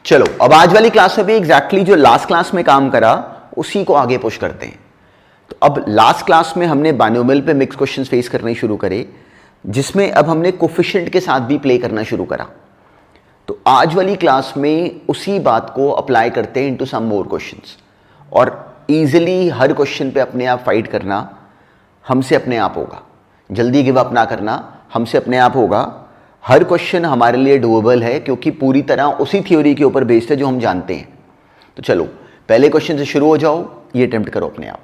चलो अब आज वाली क्लास में भी एग्जैक्टली जो लास्ट क्लास में काम करा उसी को आगे पुश करते हैं। तो अब लास्ट क्लास में हमने बाइनोमियल पे मिक्स क्वेश्चंस फेस करने शुरू करे, जिसमें अब हमने कोफिशिएंट के साथ भी प्ले करना शुरू करा। तो आज वाली क्लास में उसी बात को अप्लाई करते हैं इनटू सम मोर क्वेश्चंस, और इजीली हर क्वेश्चन पे अपने आप फाइट करना हमसे अपने आप होगा। जल्दी गिव अप ना करना हमसे अपने आप होगा। हर क्वेश्चन हमारे लिए डूएबल है क्योंकि पूरी तरह उसी थ्योरी के ऊपर बेस्ड है जो हम जानते हैं। तो चलो पहले क्वेश्चन से शुरू हो जाओ, ये अटेम्प्ट करो अपने आप।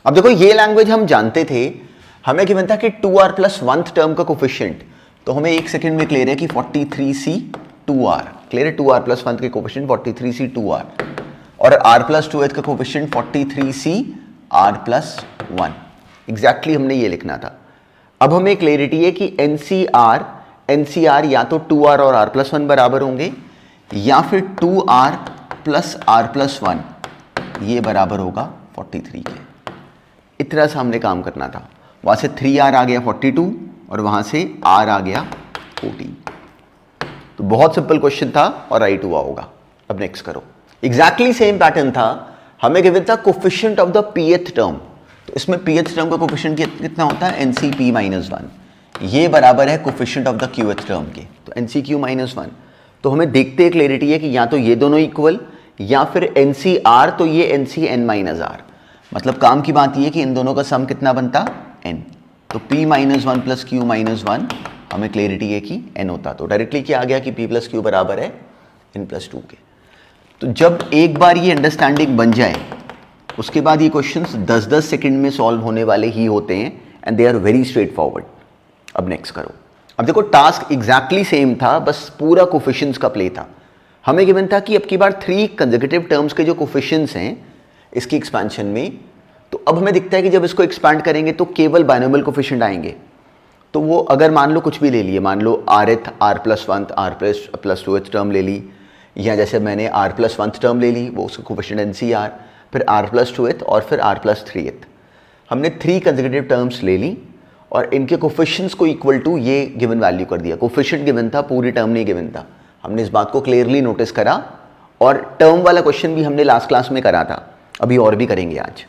अब देखो ये लैंग्वेज हम जानते थे, हमें गिवन था कि 2r प्लस 1th टर्म का कोफिशिएंट, तो हमें एक सेकंड में क्लियर है कि 43c 2r क्लियर है। 2r प्लस 1 के कोफिशिएंट 43c 2r और r प्लस 2th का coefficient 43c r plus 1। Exactly हमने ये लिखना था। अब हमें क्लियरिटी है कि NCR या तो 2r और r प्लस 1 बराबर होंगे या फिर 2r प्लस r प्लस 1 ये बराबर होगा 43 के। इतना सा हमने काम करना था। वहां से 3r आ गया 42 और वहां से r आ गया 14। तो बहुत सिंपल क्वेश्चन था और राइट हुआ होगा। अब नेक्स्ट करो। एग्जैक्टली सेम पैटर्न था। हमें गिवन था coefficient of the pth term, तो इसमें pth टर्म का कोफिशिएंट कितना होता है NCP माइनस 1, ये बराबर है coefficient of the qth term के, तो NCQ माइनस 1। तो हमें देखते हैं क्लैरिटी है कि या तो ये दोनों इक्वल या फिर NCR तो ये NCN माइनस R। मतलब काम की बात ये कि इन दोनों का सम कितना बनता n, तो P minus 1 plus Q minus 1 हमें क्लैरिटी है कि n होता। तो डायरेक्टली क्या आ गया कि P प्लस Q बराबर है n प्लस 2 के। तो जब एक बार ये अंडरस्टैंडिंग बन जाए उसके बाद ये क्वेश्चंस 10-10 सेकंड में सॉल्व होने वाले ही होते हैं and they are very straightforward. अब नेक्स्ट करो। अब देखो टास्क एग्जैक्टली सेम था, बस पूरा कोफिशिएंट्स का प्ले था। हमें गिवन था कि अब की बार 3 कंसेक्यूटिव टर्म्स के जो कोफिशिएंट्स हैं इसकी एक्सपेंशन में, तो अब हमें दिखता है कि जब इसको एक्सपैंड करेंगे तो केवल बाइनोमियल कोफिशिएंट आएंगे। तो वो अगर मान लो कुछ भी ले लिए, मान लो rth r plus 1 r plus 2th term ले ली, या जैसे मैंने r प्लस 1th टर्म ले ली, वो उसका कोफिशिएंट NCR, फिर r प्लस 2th और फिर r प्लस 3th। हमने 3 कंसेक्यूटिव टर्म्स ले ली और इनके कोफिशिएंट्स को इक्वल टू ये गिवन वैल्यू कर दिया। कोफिशिएंट गिवन था, पूरी टर्म नहीं गिवन था। हमने इस बात को क्लियरली नोटिस करा और टर्म वाला क्वेश्चन भी हमने लास्ट क्लास में करा था, अभी और भी करेंगे आज।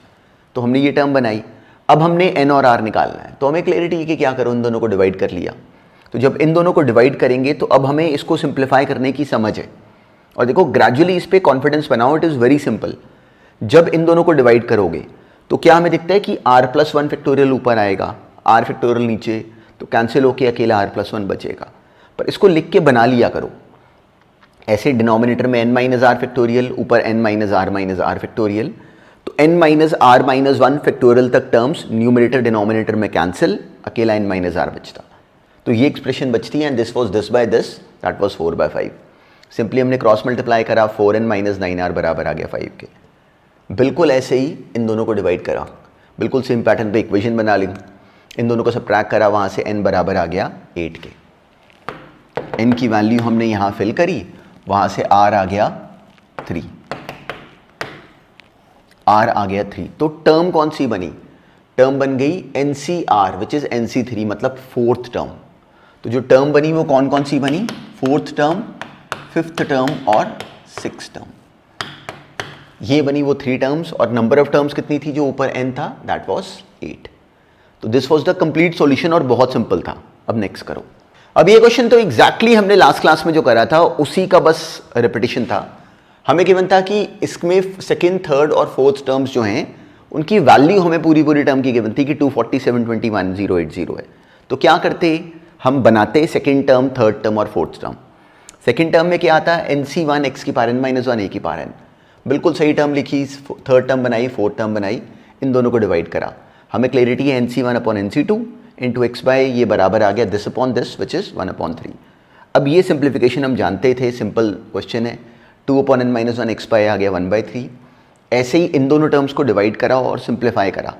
तो हमने ये टर्म बनाई। अब हमने n और r निकालना है, तो हमें क्लियरिटी है कि क्या करो, इन दोनों को डिवाइड कर लिया। तो जब इन दोनों को डिवाइड करेंगे तो अब हमें इसको सिंप्लीफाई करने की समझ है। और देखो ग्रेजुअली इस पर कॉन्फिडेंस बनाओ, इट इज़ वेरी सिंपल। जब इन दोनों को डिवाइड करोगे तो क्या हमें दिखता है कि r प्लस 1 फैक्टोरियल ऊपर आएगा, r फैक्टोरियल नीचे, तो कैंसिल होके अकेला r प्लस 1 बचेगा। पर इसको लिख के बना लिया करो ऐसे, डिनोमिनेटर में n माइनस r फैक्टोरियल, ऊपर n माइनस r फैक्टोरियल। तो n minus r minus 1 factorial तक टर्म्स न्यूमरेटर डिनोमिनेटर में कैंसिल, अकेला n माइनस r बचता। तो ये एक्सप्रेशन बचती है and this was this by this, that was 4/5। Simply हमने क्रॉस मल्टीप्लाई करा, 4n माइनस 9r बराबर आ गया 5 के। बिल्कुल ऐसे ही इन दोनों को डिवाइड करा, बिल्कुल सेम पैटर्न पे इक्वेशन बना ली। इन दोनों को सबट्रैक्ट करा, वहाँ से n बराबर आ गया 8 के। n की वैल्यू हमने यहाँ फिल करी, वहाँ से r आ गया 3, r आ गया 3। तो टर्म कौन सी बनी? टर्म बन गई NCR विच इज़ NC3, मतलब 4th टर्म। तो जो टर्म बनी वो कौन कौन सी बनी? 4th टर्म, 5th टर्म और 6th टर्म। ये बनी वो 3 टर्म्स, और नंबर ऑफ टर्म्स कितनी थी जो ऊपर n था? That was 8। तो this was the complete solution और बहुत सिंपल था। अब नेक्स्ट करो। अब ये क्वेश्चन तो एग्जैक्टली हमने लास्ट क्लास में जो करा था उसी का बस रिपीटिशन था। हमें गिवन था कि इसमें सेकंड, थर्ड और फोर्थ टर्म्स जो हैं उनकी वैल्यू हमें पूरी टर्म की गिवन थी कि 247, 21, 080 है। तो क्या करते, हम बनाते सेकंड टर्म, थर्ड टर्म और फोर्थ टर्म। सेकंड टर्म में क्या आता है? NC1 x की पावर n माइनस 1 a की पावर n। बिल्कुल सही टर्म लिखी, थर्ड टर्म बनाई, फोर्थ टर्म बनाई, इन दोनों को डिवाइड करा। हमें क्लैरिटी है NC1 upon NC2 into x bye ये बराबर आ गया this upon this which is 1/3। अब ये सिंप्लीफिकेशन हम जानते थे, सिंपल क्वेश्चन है। 2 upon n minus 1 x by आ गया 1/3। ऐसे ही इन दोनों टर्म्स को डिवाइड करा और सिंप्लीफाई करा।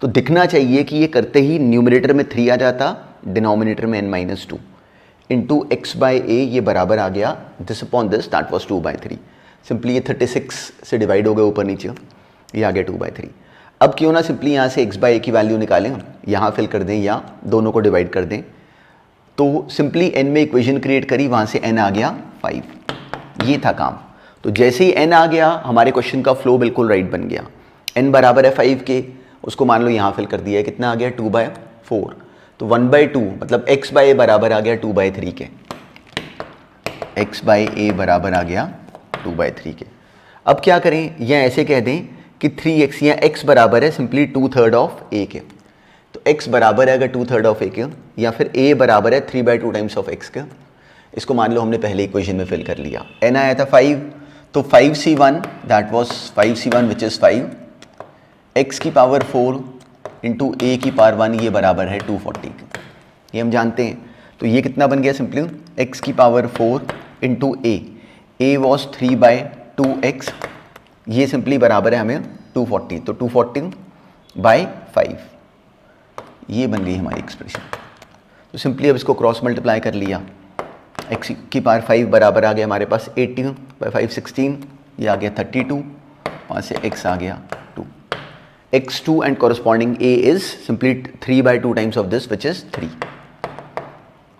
तो दिखना चाहिए कि ये करते ही न्यूमरेटर में 3 आ जाता, डिनोमिनेटर में n minus 2 into x by a ये बराबर आ गया this upon this, that was 2/3। Simply ये 36 से डिवाइड हो गया ऊपर नीचे, ये आ गया 2/3। अब क्यों ना सिंपली यहाँ से x बाय a की वैल्यू निकालें, यहाँ फिल कर दें या दोनों को डिवाइड कर दें। तो सिंपली n में इक्वेशन क्रिएट करी, वहाँ से n आ गया 5। ये था काम। तो जैसे ही n आ गया हमारे क्वेश्चन का फ्लो बिल्कुल राइट बन गया। n बराबर है 5 के, उसको मान लो यहाँ फिल कर दिया है, कितना आ गया 2/4, तो 1/2 मतलब x/a बराबर आ गया 2/3 के, x/a बराबर आ गया 2/3 के। अब क्या करें, या ऐसे कह दें कि 3x या x बराबर है सिंपली 2/3 ऑफ a के, तो x बराबर है अगर 2/3 ऑफ a के, या फिर a बराबर है 3/2 टाइम्स ऑफ x के। इसको मान लो हमने पहले इक्वेशन में फिल कर लिया, n आया था 5, तो 5c1 that was 5c1 which is 5, x की पावर 4 इंटू a की पावर 1 ये बराबर है 240 के, ये हम जानते हैं। तो ये कितना बन गया सिंपली, x की power 4 into a was 3/2x, ये सिंपली बराबर है हमें 240, तो 240/5 ये बन गई हमारी एक्सप्रेशन। तो सिंपली अब इसको क्रॉस मल्टीप्लाई कर लिया, x की पावर 5 बराबर आ गया हमारे पास 18/5 16, ये आ गया 32, वहाँ से x आ गया 2, x2 and corresponding a is simply 3/2 times of this which is 3।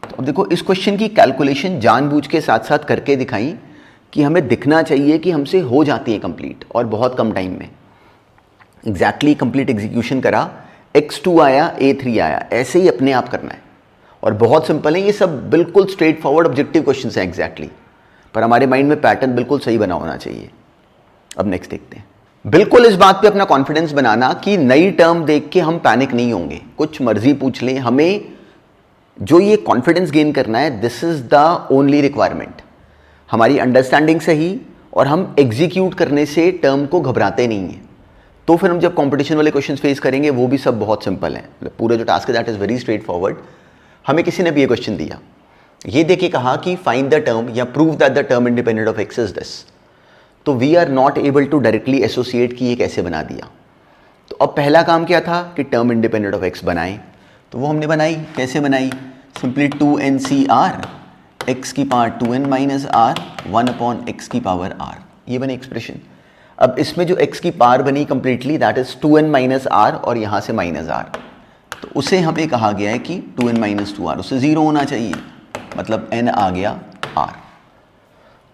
तो अब देखो इस क्वेश्चन की कैलकुलेशन जानबूझ के साथ साथ करके दिखाई कि हमें दिखना चाहिए कि हमसे हो जाती है कंप्लीट और बहुत कम टाइम में। एग्जैक्टली कंप्लीट एग्जीक्यूशन करा, x2 आया a3 आया, ऐसे ही अपने आप करना है और बहुत सिंपल है, ये सब बिल्कुल स्ट्रेट फॉरवर्ड ऑब्जेक्टिव क्वेश्चंस हैं एग्जैक्टली, पर हमारे माइंड में पैटर्न बिल्कुल सही बना होना चाहिए। अब नेक्स्ट देखते हैं। बिल्कुल इस बात पे अपना कॉन्फिडेंस बनाना कि नई टर्म देख के हम पैनिक नहीं होंगे, कुछ मर्जी पूछ लें, हमें जो ये कॉन्फिडेंस गेन करना है, this is the only requirement. हमारी अंडरस्टैंडिंग सही और हम एग्जीक्यूट करने से टर्म को घबराते नहीं हैं, तो फिर हम जब कंपटीशन वाले क्वेश्चन फेस करेंगे वो भी सब बहुत सिंपल है। पूरा जो टास्क है that is very straight forward. हमें किसी ने भी ये क्वेश्चन दिया, ये देखिए कहा कि फाइंड द टर्म या prove that the term independent of x is this, तो we are not able to directly associate कि ये कैसे बना दिया। तो अब पहला काम क्या था कि टर्म इंडिपेंडेंट ऑफ एक्स बनाए, तो वो हमने बनाई, कैसे बनाई, सिंपली 2NCR x की पावर 2n माइनस आर 1/x की पावर r, ये बनी एक्सप्रेशन। अब इसमें जो x की पावर बनी completely that is 2n minus r और यहाँ से माइनस r, तो उसे हमें कहा गया है कि 2n माइनस 2r, उसे 0 होना चाहिए, मतलब n आ गया r।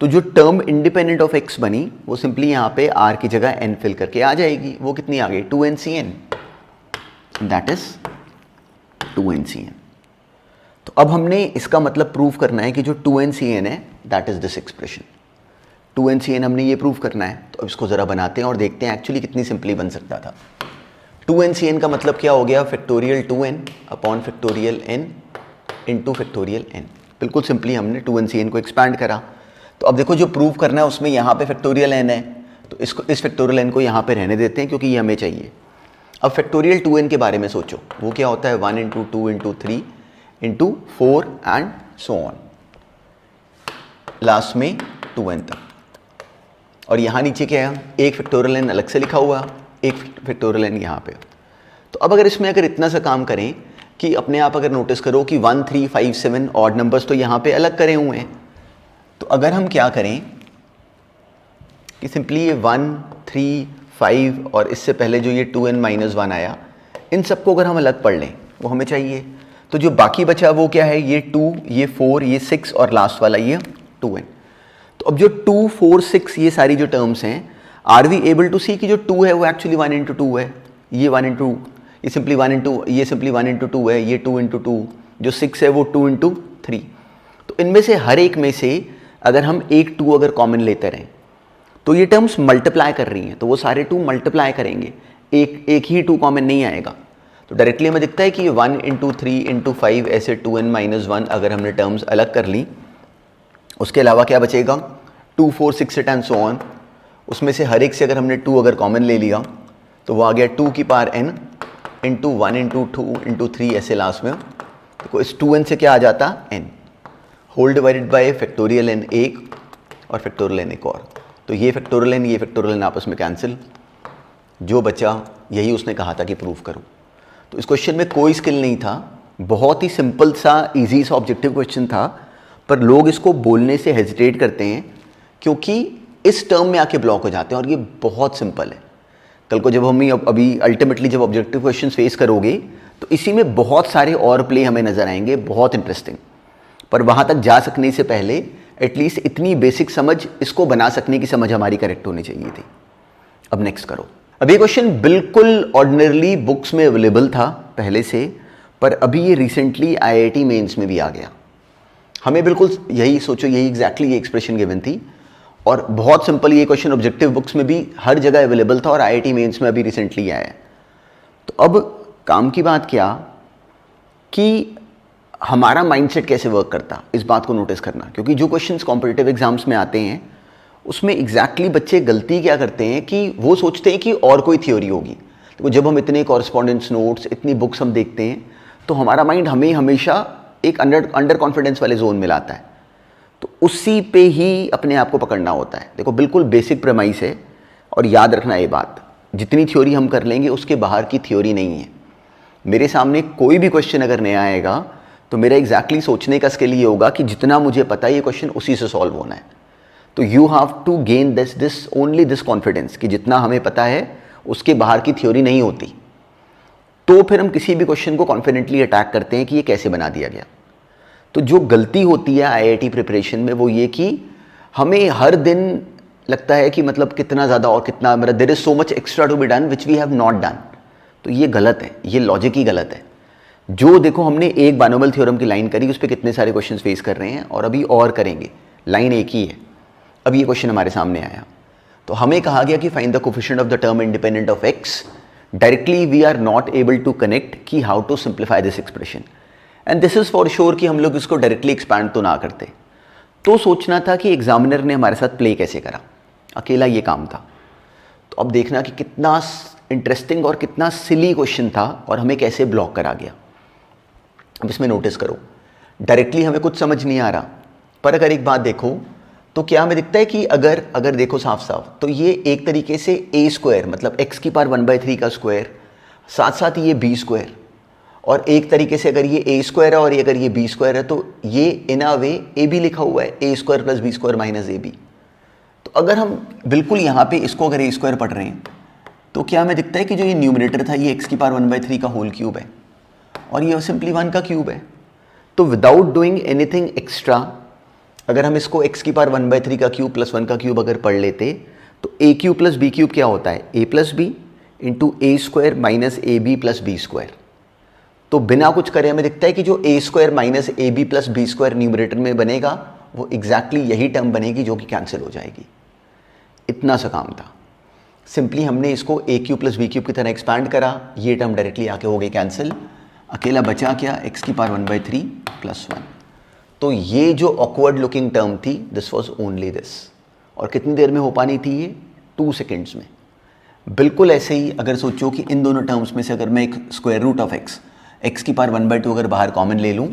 तो जो टर्म इंडिपेंडेंट ऑफ x बनी वो सिंपली यहाँ पे r की जगह n फिल करके आ जाएगी, वो कितनी आ गई 2NCN, दैट इज 2NCN। तो अब हमने इसका मतलब प्रूव करना है कि जो 2NCN है that is this expression, 2NCN हमने ये प्रूव करना है। तो अब इसको ज़रा बनाते हैं और देखते हैं एक्चुअली कितनी सिंपली बन सकता था। 2NCN का मतलब क्या हो गया, factorial 2n upon factorial n into factorial n। बिल्कुल सिंपली हमने 2NCN को एक्सपैंड करा। तो अब देखो जो प्रूव करना है उसमें यहाँ पे फैक्टोरियल n है, तो इसको इस फैक्टोरियल n को यहाँ पे रहने देते हैं क्योंकि ये हमें चाहिए। अब फैक्टोरियल 2n के बारे में सोचो, वो क्या होता है 1 into 2 into 3 into 4 and so on, last में 2n तक। और यहाँ नीचे क्या है, एक फैक्टोरियल n अलग से लिखा हुआ, एक फैक्टोरियल n यहाँ पे। तो अब अगर इसमें अगर इतना सा काम करें कि अपने आप अगर नोटिस करो कि 1 3 5 7 ऑड नंबर्स तो यहाँ पे अलग करे हुए हैं, तो अगर हम क्या करें कि सिंपली ये 1 3 5 और इससे पहले जो ये 2n माइनस 1 आया, इन सबको अगर हम अलग पढ़ लें वो हमें चाहिए। तो जो बाकी बचा वो क्या है, ये 2 ये 4 ये 6 और लास्ट वाला ये 2n। तो अब जो 2 4 6 ये सारी जो टर्म्स हैं, आर वी एबल टू सी कि जो 2 है वो एक्चुअली 1 इंटू 2 है, ये 1 इंटू, ये सिंपली 1 इंटू, ये सिंपली 1 इंटू 2 है, ये 2 इंटू 2, जो 6 है वो 2 इंटू 3। तो इनमें से हर एक में से अगर हम एक 2 अगर कॉमन लेते रहें तो ये टर्म्स मल्टीप्लाई कर रही हैं, तो वो सारे 2 मल्टीप्लाई करेंगे, एक ही 2 कॉमन नहीं आएगा। तो डायरेक्टली हमें दिखता है कि 1 इंटू 3 इंटू 5 ऐसे 2n माइनस 1 अगर हमने टर्म्स अलग कर ली, उसके अलावा क्या बचेगा 2 4 6 8 एंड सो ऑन। उसमें से हर एक से अगर हमने 2 अगर कॉमन ले लिया तो वो आ गया 2 की पावर n इंटू 1 इंटू 2 इंटू 3 ऐसे लास्ट में। देखो इस 2n से क्या आ जाता n, whole divided by factorial n एक और फैक्टोरियल n एक और, तो ये फैक्टोरियल n ये फैक्टोरियल n आपस में कैंसिल, जो बचा यही उसने कहा था कि प्रूव करो। तो इस क्वेश्चन में कोई स्किल नहीं था, बहुत ही सिंपल सा इजी सा ऑब्जेक्टिव क्वेश्चन था, पर लोग इसको बोलने से हेजिटेट करते हैं क्योंकि इस टर्म में आके ब्लॉक हो जाते हैं, और ये बहुत सिंपल है। कल को जब हम अभी अल्टीमेटली जब ऑब्जेक्टिव क्वेश्चन फेस करोगे तो इसी में बहुत सारे और प्ले हमें नजर आएंगे, बहुत इंटरेस्टिंग। पर वहाँ तक जा सकने से पहले एटलीस्ट इतनी बेसिक समझ, इसको बना सकने की समझ हमारी करेक्ट होनी चाहिए थी। अब नेक्स्ट करो। अब ये क्वेश्चन बिल्कुल ऑर्डिनरली बुक्स में अवेलेबल था पहले से, पर अभी ये रिसेंटली IIT मेंस में भी आ गया। हमें बिल्कुल यही सोचो, यही एग्जैक्टली ये एक्सप्रेशन गिवन थी, और बहुत सिंपल ये क्वेश्चन ऑब्जेक्टिव बुक्स में भी हर जगह अवेलेबल था और IIT मेंस में अभी रिसेंटली आया है। तो अब काम की बात क्या कि हमारा माइंडसेट कैसे वर्क करता, इस बात को नोटिस करना, क्योंकि जो क्वेश्चंस कॉम्पिटिटिव एग्जाम्स में आते हैं उसमें एग्जैक्टली बच्चे गलती क्या करते हैं कि वो सोचते हैं कि और कोई थ्योरी होगी। तो जब हम इतने कॉरेस्पॉन्डेंस नोट्स, इतनी बुक्स हम देखते हैं, तो हमारा माइंड हमें हमेशा एक अंडर कॉन्फिडेंस वाले जोन में लाता है, तो उसी पे ही अपने आप को पकड़ना होता है। देखो बिल्कुल बेसिक प्रेमाइस है, और याद रखना ये बात, जितनी थ्योरी हम कर लेंगे उसके बाहर की थ्योरी नहीं है। मेरे सामने कोई भी क्वेश्चन अगर नया आएगा तो मेरा एग्जैक्टली सोचने का स्किल ये होगा कि जितना मुझे पता है ये क्वेश्चन उसी से सॉल्व होना है। तो you have to gain this only this confidence कि जितना हमें पता है उसके बाहर की थ्योरी नहीं होती। तो फिर हम किसी भी क्वेश्चन को कॉन्फिडेंटली अटैक करते हैं कि ये कैसे बना दिया गया। तो जो गलती होती है IIT प्रिपरेशन में वो ये कि हमें हर दिन लगता है कि मतलब कितना ज़्यादा और कितना, मतलब there is so much extra to be done which we have not done. तो ये गलत है, ये लॉजिक ही गलत है। जो देखो हमने एक बाइनोमियल थ्योरम की लाइन करी, उस पर कितने सारे क्वेश्चंस फेस कर रहे हैं, और अभी और करेंगे। लाइन एक ही है। अब ये क्वेश्चन हमारे सामने आया, तो हमें कहा गया कि find the coefficient of the term independent of x। Directly we are not able to connect कि how to simplify this expression, and this is for sure कि हम लोग इसको डायरेक्टली एक्सपैंड तो ना करते। तो सोचना था कि एग्जामिनर ने हमारे साथ प्ले कैसे करा, अकेला ये काम था। तो अब देखना कि कितना इंटरेस्टिंग और कितना सिली क्वेश्चन था और हमें कैसे ब्लॉक करा गया। अब इसमें नोटिस करो, डायरेक्टली हमें कुछ समझ नहीं आ रहा, पर अगर एक बात देखो तो क्या हमें दिखता है कि अगर देखो साफ साफ, तो ये एक तरीके से a² मतलब x की पावर 1/3 का स्क्वायर, साथ साथ ये b², और एक तरीके से अगर ये a² है और अगर ये b² है तो ये इन अ वे ab लिखा हुआ है, a² + b² - ab। तो अगर हम बिल्कुल यहाँ पे इसको अगर a² पढ़ रहे हैं तो क्या हमें दिखता है कि जो ये न्यूमरेटर था ये x की पावर 1/3 का होल क्यूब है, और ये सिंपली 1 का क्यूब है। तो विदाउट डूइंग एनीथिंग एक्स्ट्रा, अगर हम इसको x की पावर 1/3 का क्यूब + 1 का क्यूब अगर पढ़ लेते तो a³ + b³ क्या होता है, a + b × a² - ab + b²। तो बिना कुछ करे हमें दिखता है कि जो a² - ab + b² न्यूमरेटर में बनेगा वो एग्जैक्टली यही टर्म बनेगी जो कि कैंसिल हो जाएगी। इतना सा काम था। सिंपली हमने इसको a³ + b³ की तरह एक्सपैंड करा, ये टर्म डायरेक्टली आके हो गई कैंसिल। अकेला बचा क्या, x की पावर 1/3 + 1। तो ये जो ऑकवर्ड लुकिंग टर्म थी, दिस वॉज ओनली दिस। और कितनी देर में हो पानी थी ये, 2 सेकेंड्स में। बिल्कुल ऐसे ही अगर सोचो कि इन दोनों टर्म्स में से अगर मैं एक स्क्वायर रूट ऑफ x की पावर 1/2 अगर बाहर कॉमन ले लूँ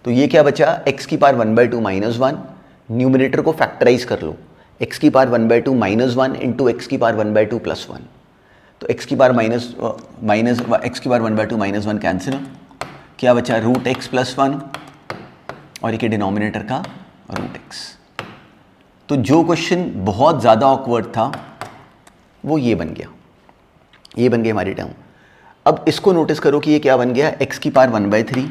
तो ये क्या बचा, x की पावर 1/2 - 1। न्यूमरेटर को फैक्टराइज कर लो, x की पावर 1/2 - 1 × x की पावर 1/2 + 1। तो x की पावर x की पावर 1/2 - 1 कैंसिल, क्या बचा √x + 1, और एक डिनोमिनेटर का √x। तो जो क्वेश्चन बहुत ज़्यादा ऑकवर्ड था वो ये बन गया, ये बन गई हमारी टर्म। अब इसको नोटिस करो कि ये क्या बन गया, x की पावर 1/3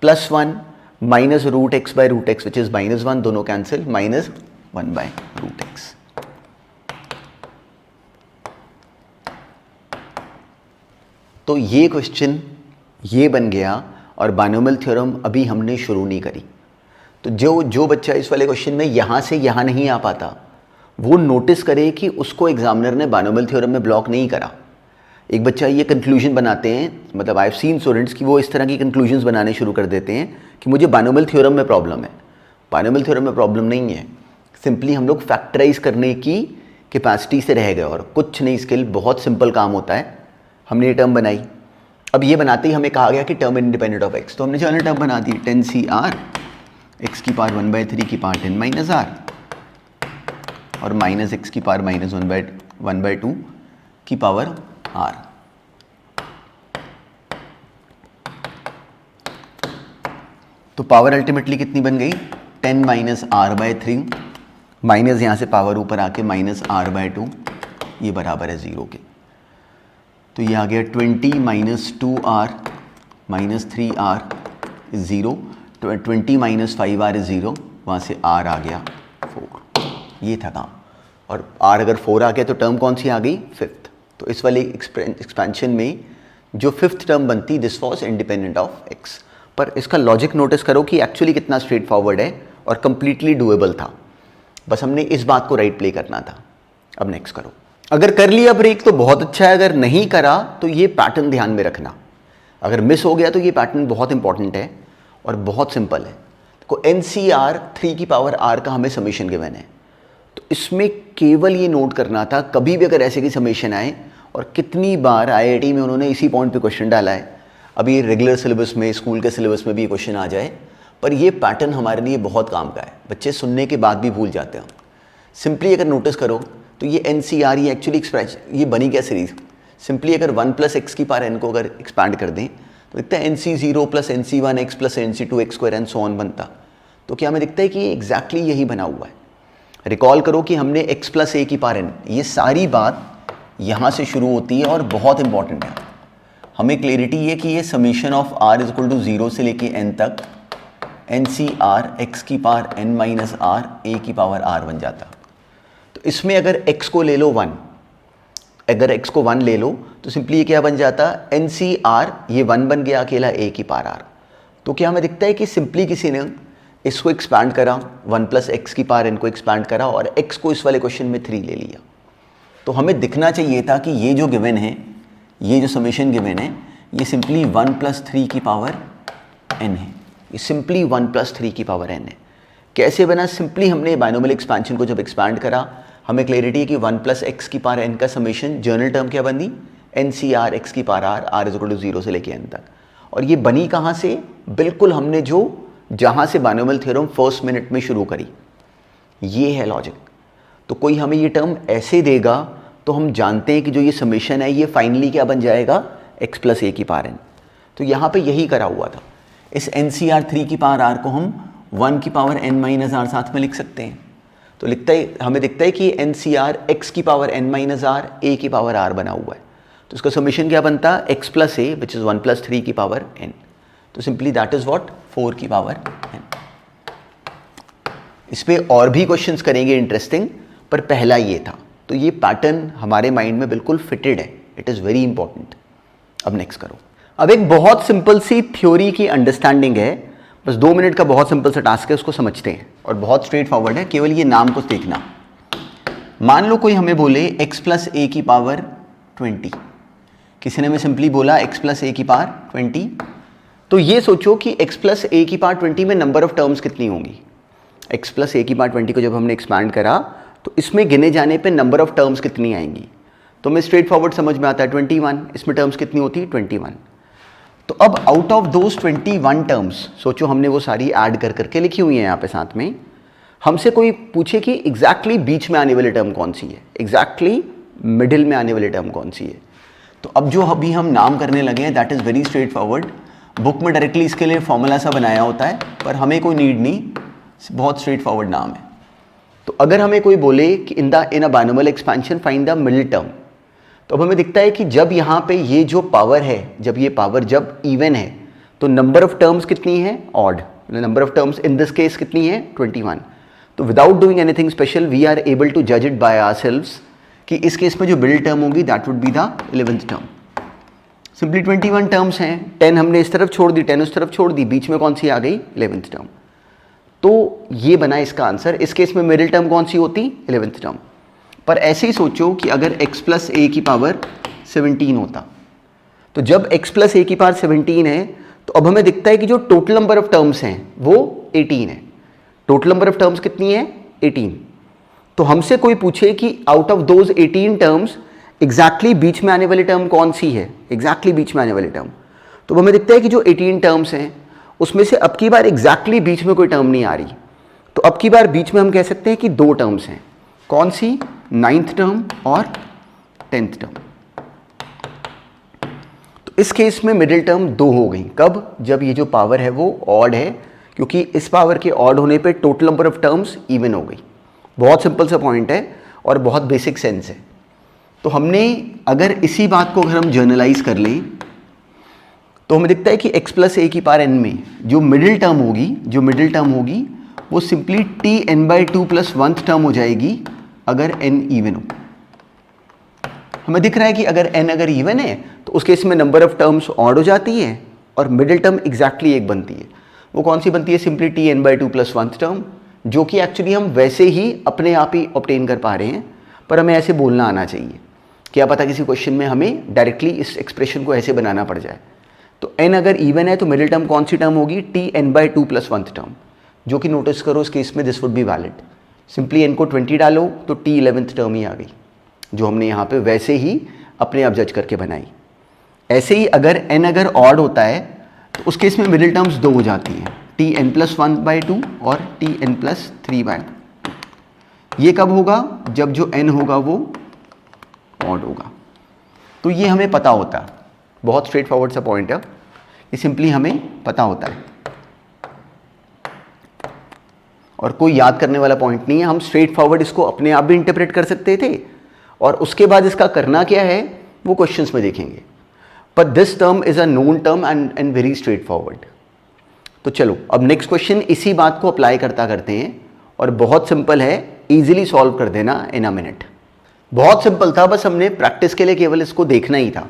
+ 1 - √x/√x विच इज़ -1, दोनों कैंसिल, -1/√x। तो ये क्वेश्चन ये बन गया, और बाइनोमियल थ्योरम अभी हमने शुरू नहीं करी। तो जो बच्चा इस वाले क्वेश्चन में यहाँ से यहाँ नहीं आ पाता वो नोटिस करे कि उसको एग्जामिनर ने बाइनोमियल थ्योरम में ब्लॉक नहीं करा। एक बच्चा ये कंक्लूजन बनाते हैं, मतलब आई हैव सीन स्टूडेंट्स कि वो इस तरह की कंक्लूजन्स बनाने शुरू कर देते हैं कि मुझे बाइनोमियल थ्योरम में प्रॉब्लम है। बाइनोमियल थ्योरम में प्रॉब्लम नहीं है, सिंपली हम लोग फैक्टराइज करने की कैपेसिटी से रह गए, और कुछ नहीं, स्किल बहुत सिंपल काम होता है। हमने ये टर्म बनाई, अब ये बनाते ही हमें कहा गया कि टर्म इंडिपेंडेंट ऑफ x, तो हमने जो टर्म बना दी 10CR x की पावर 1/3 की पावर 10 - r और -x की पावर -1/2 की पावर r। तो पावर अल्टीमेटली कितनी बन गई, 10 - r/3, माइनस यहाँ से पावर ऊपर आके -r/2, ये बराबर है 0 के। तो ये आ गया 20 - 2r - 3r is 0, 20 - 5r is 0, वहाँ से r आ गया 4, ये था काम। और r अगर 4 आ गया तो टर्म कौन सी आ गई, फिफ्थ। तो इस वाले एक्सपेंशन में जो फिफ्थ टर्म बनती, this was independent of x। पर इसका लॉजिक नोटिस करो कि एक्चुअली कितना स्ट्रेट फॉरवर्ड है और कंप्लीटली डूएबल था, बस हमने इस बात को राइट प्ले करना था। अब नेक्स्ट करो। अगर कर लिया ब्रेक तो बहुत अच्छा है, अगर नहीं करा तो ये पैटर्न ध्यान में रखना। अगर मिस हो गया तो ये पैटर्न बहुत इंपॉर्टेंट है और बहुत सिंपल है। देखो NCR 3 की पावर r का हमें समेशन गिवन है, तो इसमें केवल ये नोट करना था कभी भी अगर ऐसे की समेशन आए, और कितनी बार IIT में उन्होंने इसी पॉइंट पे क्वेश्चन डाला है। अभी रेगुलर सिलेबस में, स्कूल के सिलेबस में भी क्वेश्चन आ जाए, पर ये पैटर्न हमारे लिए बहुत काम का है। बच्चे सुनने के बाद भी भूल जाते हैं। सिंपली अगर नोटिस करो तो ये NCR, ये एक्चुअली एक्सप्रेशन ये बनी क्या सीरीज, सिंपली अगर 1 + x की पावर n को अगर एक्सपैंड कर दें तो दिखता है NC0 + NC1x + NC2x² and so on बनता। तो क्या हमें दिखता है कि ये एग्जैक्टली यही बना हुआ है। रिकॉल करो कि हमने x + a की पावर n, ये सारी बात यहाँ से शुरू होती है और बहुत इंपॉर्टेंट है। हमें क्लियरिटी है कि ये समीशन ऑफ r = 0 से लेके n तक NCR x की पावर n - r a की पावर r बन जाता। तो इसमें अगर x को ले लो 1, अगर x को 1 ले लो तो सिंपली ये क्या बन जाता, NCR ये 1 बन गया अकेला a की पावर r। तो क्या हमें दिखता है कि सिंपली किसी ने इसको एक्सपैंड करा, 1 + x की पावर n को एक्सपैंड करा और x को इस वाले क्वेश्चन में 3 ले लिया। तो हमें दिखना चाहिए था कि ये जो गिवन है, ये जो समेशन गिवन है, ये सिंपली 1 + 3 की पावर n है। ये सिंपली 1 + 3 की पावर n है। कैसे बना, सिंपली हमने बाइनोमियल एक्सपेंशन को जब एक्सपैंड करा, हमें क्लियरिटी है कि 1 + x की पावर n का समेशन जर्नल टर्म क्या बनी, NCR x की पावर r = 0 से लेके n तक। और ये बनी कहाँ से, बिल्कुल हमने जो जहाँ से बाइनोमियल थ्योरम फर्स्ट मिनट में शुरू करी, ये है लॉजिक। तो कोई हमें ये टर्म ऐसे देगा तो हम जानते हैं कि जो ये समेशन है ये फाइनली क्या बन जाएगा, x + a की पावर n। तो यहाँ पे यही करा हुआ था। इस NCR 3 की पावर r को हम 1 की पावर n - r साथ में लिख सकते हैं। तो लिखता है, हमें दिखता है कि NCR x की पावर n - r a की पावर r बना हुआ है। तो इसका समेशन क्या बनता, x + a विच इज़ 1 + 3 की पावर n। तो सिंपली दैट इज़ व्हाट, 4 की पावर n। इस पे और भी क्वेश्चंस करेंगे इंटरेस्टिंग, पर पहला ये था। तो ये पैटर्न हमारे माइंड में बिल्कुल फिटेड है, इट इज़ वेरी इंपॉर्टेंट। अब नेक्स्ट करो। अब एक बहुत सिंपल सी थ्योरी की अंडरस्टैंडिंग है, बस 2 मिनट का बहुत सिंपल सा टास्क है, उसको समझते हैं और बहुत स्ट्रेट फॉरवर्ड है, केवल ये नाम को देखना। मान लो कोई हमें बोले x + a की पावर 20, किसी ने हमें सिंपली बोला x + a की पावर 20। तो ये सोचो कि x + a की पावर 20 में नंबर ऑफ टर्म्स कितनी होंगी। x + a की पावर 20 को जब हमने एक्सपैंड करा तो इसमें गिने जाने पे नंबर ऑफ टर्म्स कितनी आएंगी, तो हमें स्ट्रेट फॉरवर्ड समझ में आता है 21। इसमें टर्म्स कितनी होती है, 21। तो अब आउट ऑफ दोज 21 टर्म्स, सोचो हमने वो सारी ऐड कर करके लिखी हुई है यहाँ पे साथ में। हमसे कोई पूछे कि एग्जैक्टली बीच में आने वाली टर्म कौन सी है, एग्जैक्टली मिडिल में आने वाली टर्म कौन सी है। तो अब जो अभी हम नाम करने लगे हैं that is very straight forward. Book में डायरेक्टली इसके लिए फॉर्मूला सा बनाया होता है, पर हमें कोई नीड नहीं, बहुत स्ट्रेट फॉरवर्ड नाम है। तो अगर हमें कोई बोले कि in a binomial expansion find the middle term, तो अब हमें दिखता है कि जब यहाँ पे ये जो पावर है, जब ये पावर जब इवन है तो नंबर ऑफ टर्म्स कितनी है, odd. Number of terms in this case कितनी है, 21। तो without doing anything special we are able to जज इट बाय आवरसेल्व्स कि इस केस में जो मिडिल टर्म होगी that would be the 11th term. Simply 21 terms हैं, 10 हमने इस तरफ छोड़ दी, 10 उस तरफ छोड़ दी, बीच में कौन सी आ गई, 11th टर्म। तो ये बना इसका आंसर। इस केस में मिडिल टर्म कौन सी होती, 11th टर्म। पर ऐसे ही सोचो कि अगर x + a की पावर 17 होता, तो जब x + a की पावर 17 है तो अब हमें दिखता है कि जो टोटल नंबर ऑफ टर्म्स हैं वो 18 है। टोटल नंबर ऑफ टर्म्स कितनी है, 18। तो हमसे कोई पूछे कि out of those 18 terms exactly बीच में आने वाली टर्म कौन सी है, एग्जैक्टली बीच में आने वाली टर्म, तो हमें दिखता है कि जो 18 टर्म्स हैं उसमें से अब की बार एग्जैक्टली बीच में कोई टर्म नहीं आ रही। तो अब की बार बीच में हम कह सकते हैं कि 2 टर्म्स हैं, कौन सी, 9th टर्म और 10th टर्म। तो इस केस में मिडिल टर्म 2 हो गई। कब, जब ये जो पावर है वो ऑड है, क्योंकि इस पावर के ऑड होने पे total number of terms even हो गई। बहुत सिंपल सा पॉइंट है और बहुत बेसिक सेंस है। तो हमने अगर इसी बात को अगर हम जर्नलाइज कर लें तो हमें दिखता है कि x + a की पावर n में जो मिडिल टर्म होगी, वो simply t n by two plus 1th term हो जाएगी अगर n इवन हो। हमें दिख रहा है कि अगर n अगर इवन है तो उस केस में नंबर ऑफ टर्म्स ऑड हो जाती है और मिडिल टर्म एग्जैक्टली एक बनती है। वो कौन सी बनती है? Simply t n by two plus 1th term, जो कि एक्चुअली हम वैसे ही अपने आप ही ऑब्टेन कर पा रहे हैं, पर हमें ऐसे बोलना आना चाहिए। क्या पता किसी क्वेश्चन में हमें डायरेक्टली इस एक्सप्रेशन को ऐसे बनाना पड़ जाए। तो n अगर इवन है तो मिडिल टर्म कौन सी टर्म होगी? T n by two plus 1th term, जो कि नोटिस करो इस केस में this would be valid. Simply n को 20 डालो तो टी 11th टर्म ही आ गई, जो हमने यहाँ पे वैसे ही अपने आप जज करके बनाई। ऐसे ही अगर n अगर ऑड होता है तो उस केस में मिडिल टर्म्स 2 हो जाती हैं, T N plus 1 by two और T N plus 3 by two. ये कब होगा? जब जो n होगा वो ऑड होगा। तो ये हमें पता होता है, बहुत स्ट्रेट फॉरवर्ड सा पॉइंट है, ये सिंपली हमें पता होता है और कोई याद करने वाला पॉइंट नहीं है। हम स्ट्रेट फॉरवर्ड इसको अपने आप भी इंटरप्रेट कर सकते थे और उसके बाद इसका करना क्या है वो क्वेश्चंस में देखेंगे। पर this term is a known term and very straight forward. तो चलो अब नेक्स्ट क्वेश्चन इसी बात को अप्लाई करते हैं और बहुत सिंपल है, इजीली सॉल्व कर देना इन अ मिनट। बहुत सिंपल था, बस हमने प्रैक्टिस के लिए केवल इसको देखना ही था।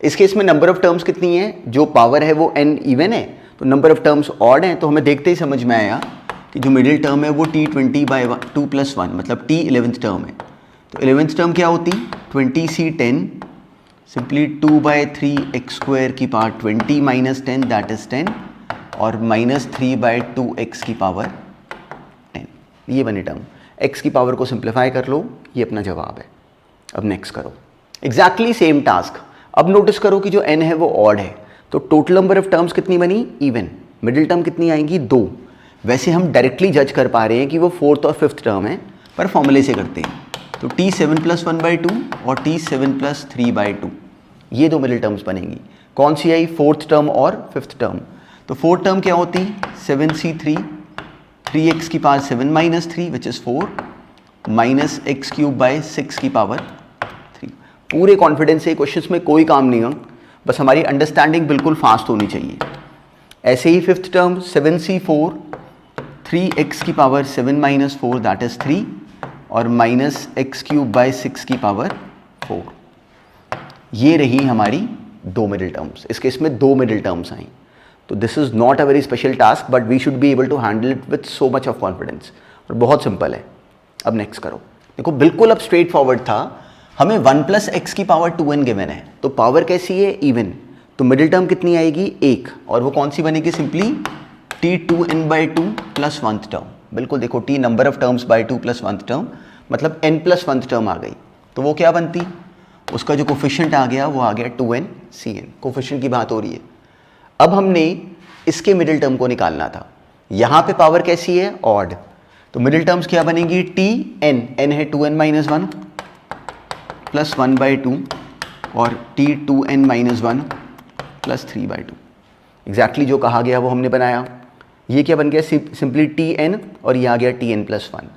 इस केस में नंबर ऑफ टर्म्स कितनी है? जो पावर है वो n इवन है, तो नंबर ऑफ टर्म्स ऑड हैं। तो हमें देखते ही समझ में आया कि जो मिडिल टर्म है वो टी 20 बाई टू प्लस 1 मतलब टी 11th टर्म है। तो 11th टर्म क्या होती? 20c10 simply 2 by 3 x square की पावर 20 माइनस 10 दैट इज 10 और माइनस 3 बाई 2 एक्स की पावर 10। ये बने टर्म। एक्स की पावर को सिंप्लीफाई कर लो, ये अपना जवाब है। अब नेक्स्ट करो एग्जैक्टली सेम टास्क। अब नोटिस करो कि जो n है वो ऑड है, तो टोटल नंबर ऑफ टर्म्स कितनी बनी? इवन। मिडिल टर्म कितनी आएंगी? 2। वैसे हम डायरेक्टली जज कर पा रहे हैं कि वो 4th और 5th टर्म है, पर फॉर्मूले से करते हैं। तो टी 7 प्लस 1 बाई 2 और टी 7 प्लस 3 बाई 2, ये दो मिडिल टर्म्स बनेंगी। कौन सी आई? 4th टर्म और 5th टर्म। तो 4th टर्म क्या होती? 7c3 3x की power 7 minus 3 which is 4 minus x cube by 6 की पावर 3। पूरे कॉन्फिडेंस से क्वेश्चंस में कोई काम नहीं हो, बस हमारी अंडरस्टैंडिंग बिल्कुल फास्ट होनी चाहिए। ऐसे ही 5th टर्म 7c4 3x की पावर 7 माइनस 4 दैट इज 3 और माइनस एक्स क्यूब बाई 6 की पावर 4। ये रही हमारी दो मिडिल टर्म्स। इस केस में दो मिडिल टर्म्स आई। तो this is not a very special task but we should be able to handle it with so much of confidence. और बहुत सिंपल है। अब नेक्स्ट करो। देखो बिल्कुल अब स्ट्रेट फॉरवर्ड था। हमें 1 प्लस एक्स की पावर 2n गिवन है, तो पावर कैसी है? इवन। तो मिडिल टर्म कितनी आएगी? 1। और वो कौन सी बनेगी? Simply T 2n by 2 plus 1th term. बिल्कुल देखो T number of terms by 2 plus 1th term मतलब n प्लस 1th टर्म आ गई। तो वो क्या बनती? उसका जो कोफिशिएंट आ गया वो आ गया 2n/cn। कोफिशिएंट की बात हो रही है। अब हमने इसके मिडिल टर्म को निकालना था। यहाँ पे पावर कैसी है? ऑड। तो मिडिल टर्म्स क्या बनेगी? टी n है 2n माइनस 1 प्लस 1 बाई 2 और T 2n minus 1 plus 3 by 2। Exactly जो कहा गया वो हमने बनाया। ये क्या बन गया? सिंपली टी एन और ये आ गया टी एन प्लस 1।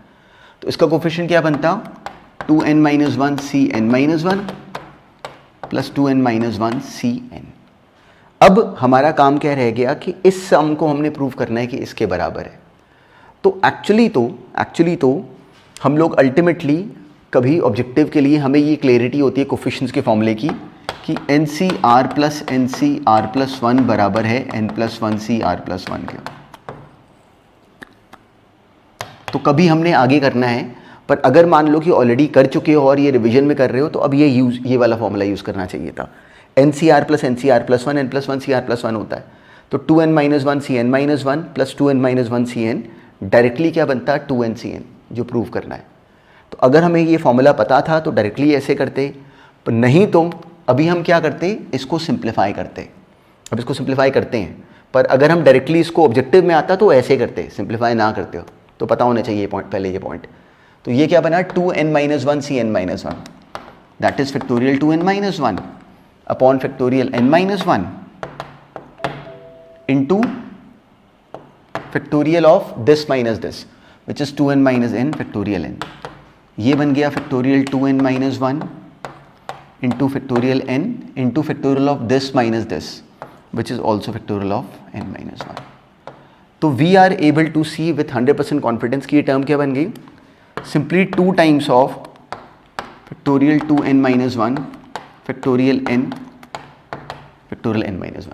तो इसका कोफिशिएंट क्या बनता? 2n minus 1 c n minus 1 plus 2n minus 1 c n. अब हमारा काम क्या रह गया कि इस सम को हमने प्रूव करना है कि इसके बराबर है। तो एक्चुअली तो हम लोग अल्टीमेटली कभी ऑब्जेक्टिव के लिए हमें ये क्लैरिटी होती है कोफिशिएंट्स के फॉर्मूले की कि एन सी आर प्लस 1 बराबर है n plus 1 c r plus 1 के। तो कभी हमने आगे करना है, पर अगर मान लो कि ऑलरेडी कर चुके हो और ये रिवीजन में कर रहे हो तो अब ये वाला फॉर्मूला यूज़ करना चाहिए था। N c r plus plus 1 n plus 1 c r plus 1 होता है। तो 2n minus 1 c n minus 1 plus 2n minus 1 c n directly क्या बनता है? 2n सी एन, जो प्रूव करना है। तो अगर हमें ये फॉर्मूला पता था तो डायरेक्टली ऐसे करते, पर नहीं तो अभी हम क्या करते? इसको सिंप्लीफाई करते। अब इसको सिंप्लीफाई करते हैं, पर अगर हम डायरेक्टली इसको ऑब्जेक्टिव में आता तो ऐसे करते, सिंप्लीफाई ना करते हो। तो पता होना चाहिए पॉइंट, पहले ये पॉइंट। तो ये क्या बना? 2n minus 1 c n minus 1 that is factorial 2n minus 1 upon factorial n minus 1 into factorial of this minus this which is 2n minus n factorial n। ये बन गया factorial 2n minus 1 into factorial n into factorial of this minus this which is also factorial of n minus 1। तो we are able to see with 100% confidence कि ये term क्या बन गई, simply 2 times of factorial 2n-1 factorial n-1।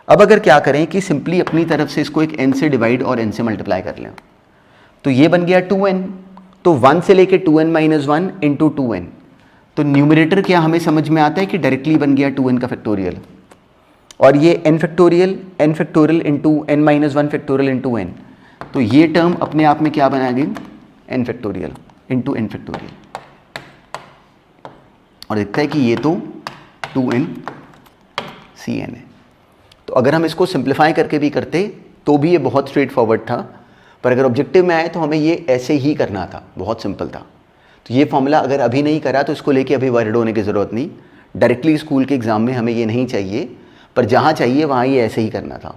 अब अगर क्या करें कि सिंपली अपनी तरफ से इसको एक n से डिवाइड और n से मल्टीप्लाई कर लें, तो ये बन गया 2n, तो 1 से लेके 2n-1 इंटू 2n, तो न्यूमरेटर क्या हमें समझ में आता है कि डायरेक्टली बन गया 2n का फैक्टोरियल, और ये n factorial into n-1 factorial into n, तो ये टर्म अपने आप में क्या बना गई, n factorial into n factorial, और दिखता है कि ये तो 2n cn है। तो अगर हम इसको सिंप्लीफाई करके भी करते तो भी ये बहुत स्ट्रेट फॉरवर्ड था, पर अगर ऑब्जेक्टिव में आए तो हमें ये ऐसे ही करना था, बहुत सिंपल था। तो ये फॉर्मूला अगर अभी नहीं करा तो इसको लेके अभी वरीड होने की ज़रूरत नहीं, डायरेक्टली स्कूल के एग्ज़ाम में हमें ये नहीं चाहिए, पर जहाँ चाहिए वहाँ ये ऐसे ही करना था।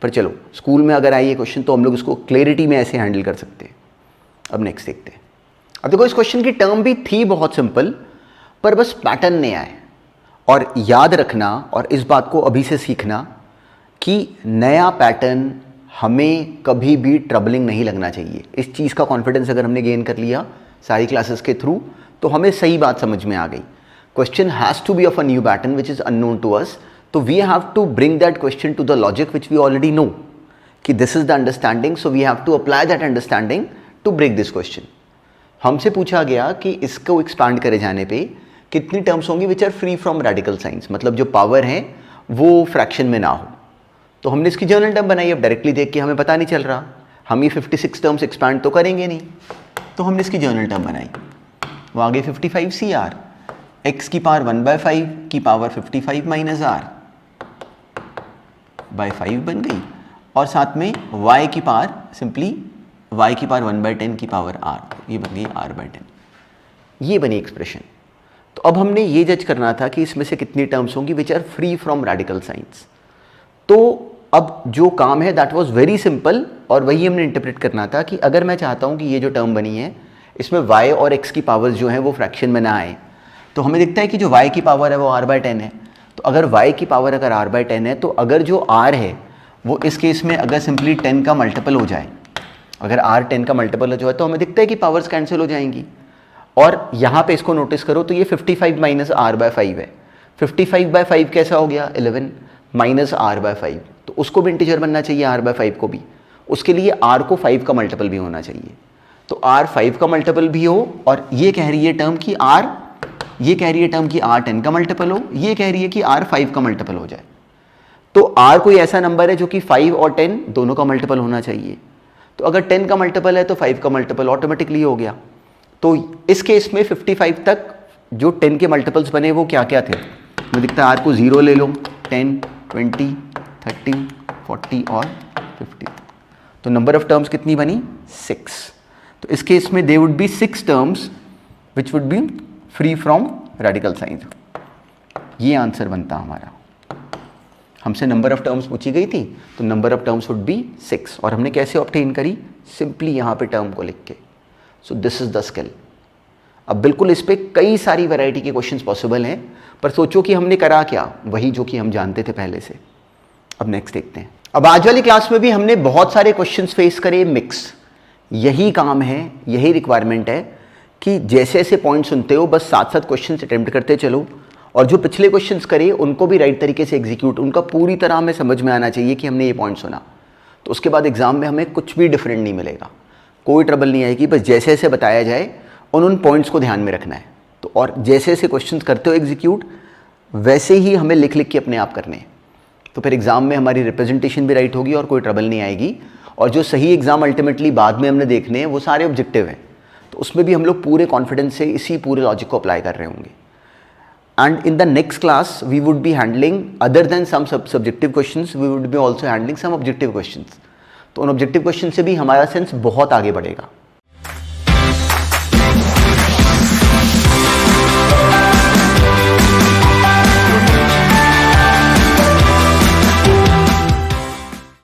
पर चलो स्कूल में अगर आई ये क्वेश्चन तो हम लोग इसको क्लैरिटी में ऐसे हैंडल कर सकते हैं। अब नेक्स्ट देखते हैं। अब देखो इस क्वेश्चन की टर्म भी थी बहुत सिंपल, पर बस पैटर्न नहीं आए। और याद रखना और इस बात को अभी से सीखना कि नया पैटर्न हमें कभी भी ट्रबलिंग नहीं लगना चाहिए। इस चीज़ का कॉन्फिडेंस अगर हमने गेन कर लिया सारी क्लासेस के थ्रू तो हमें सही बात समझ में आ गई। Question has to be of a new pattern which is unknown to us, तो we have to bring that question to the logic which we already know कि this is the understanding, so we have to apply that understanding to break this question. हमसे पूछा गया कि इसको expand करे जाने पे कितनी टर्म्स होंगी which are free from radical signs, मतलब जो पावर है वो फ्रैक्शन में ना हो। तो हमने इसकी जर्नल टर्म बनाई। अब डायरेक्टली देख के हमें पता नहीं चल रहा, हम ये 56 टर्म्स एक्सपांड तो करेंगे नहीं, तो हमने इसकी जर्नल टर्म बनाई। वो आगे 55 CR x की पावर 1/5 की पावर 55 माइनस r बाय 5 बन गई, और साथ में y की पावर सिंपली y की पावर 1/10 की पावर r, ये बन गई r/10। ये बनी एक्सप्रेशन। तो अब हमने ये जज करना था कि इसमें से कितनी टर्म्स होंगी which are free from radical signs. तो अब जो काम है दैट वाज वेरी सिंपल, और वही हमने इंटरप्रेट करना था कि अगर मैं चाहता हूँ कि ये जो टर्म बनी है इसमें y और x की पावर्स जो हैं वो फ्रैक्शन में ना आए, तो हमें दिखता है कि जो y की पावर है वो r/10 है। तो अगर y की पावर अगर r/10 है, तो अगर जो r है वो इस केस में अगर सिंपली 10 का मल्टीपल हो जाए, अगर r 10 का मल्टीपल हो जाए तो हमें दिखता है कि पावर्स कैंसिल हो जाएंगी। और यहाँ पे इसको नोटिस करो तो ये 55 माइनस r/5 है। 55/5 कैसा हो गया, 11 माइनस r/5, तो उसको भी इंटीजर बनना चाहिए, r/5 को भी। उसके लिए r को 5 का मल्टीपल भी होना चाहिए, तो r 5 का मल्टीपल भी हो, और ये कह रही है टर्म कि r, ये कह रही है टर्म कि r 10 का मल्टीपल हो, ये कह रही है कि r 5 का मल्टीपल हो जाए। तो r कोई ऐसा नंबर है जो कि 5 और 10 दोनों का मल्टीपल होना चाहिए। तो अगर 10 का मल्टीपल है तो 5 का मल्टीपल ऑटोमेटिकली हो गया। तो इस केस में 55 तक जो 10 के मल्टीपल्स बने वो क्या क्या थे, मुझे दिखता है r को 0 ले लो, 10, 20, 30, 40 और 50। तो नंबर ऑफ टर्म्स कितनी बनी, 6। तो इस केस में they would be 6 terms which would be free from radical science. ये आंसर बनता हमारा। हमसे नंबर ऑफ टर्म्स पूछी गई थी, तो number of terms would be 6, और हमने कैसे ऑब्टेन करी, सिंपली यहाँ पे टर्म को लिख के। So this is the skill. अब बिल्कुल इस पे कई सारी वैरायटी के क्वेश्चंस पॉसिबल हैं, पर सोचो कि हमने करा क्या, वही जो कि हम जानते थे पहले से। अब नेक्स्ट देखते हैं। अब आज वाली क्लास में भी हमने बहुत सारे क्वेश्चंस फेस करे मिक्स। यही काम है, यही रिक्वायरमेंट है कि जैसे ऐसे पॉइंट सुनते हो बस साथ साथ क्वेश्चंस अटेम्प्ट करते चलो, और जो पिछले क्वेश्चंस करे उनको भी राइट तरीके से एग्जीक्यूट, उनका पूरी तरह हमें समझ में आना चाहिए कि हमने ये पॉइंट सुना। तो उसके बाद एग्जाम में हमें कुछ भी डिफरेंट नहीं मिलेगा, कोई ट्रबल नहीं आएगी, बस जैसे जैसे बताया जाए उन पॉइंट्स को ध्यान में रखना है। तो और जैसे जैसे क्वेश्चंस करते हो एग्जीक्यूट, वैसे ही हमें लिख लिख के अपने आप करने हैं। तो फिर एग्जाम में हमारी रिप्रेजेंटेशन भी राइट होगी और कोई ट्रबल नहीं आएगी। और जो सही एग्जाम अल्टीमेटली बाद में हमने देखने हैं वो सारे ऑब्जेक्टिव हैं, तो उसमें भी हम लोग पूरे कॉन्फिडेंस से इसी पूरे लॉजिक को अप्लाई कर रहे होंगे। And in the next class we would be handling other than some subjective questions, we would be also handling some objective questions. तो उन ऑब्जेक्टिव क्वेश्चन से भी हमारा सेंस बहुत आगे बढ़ेगा।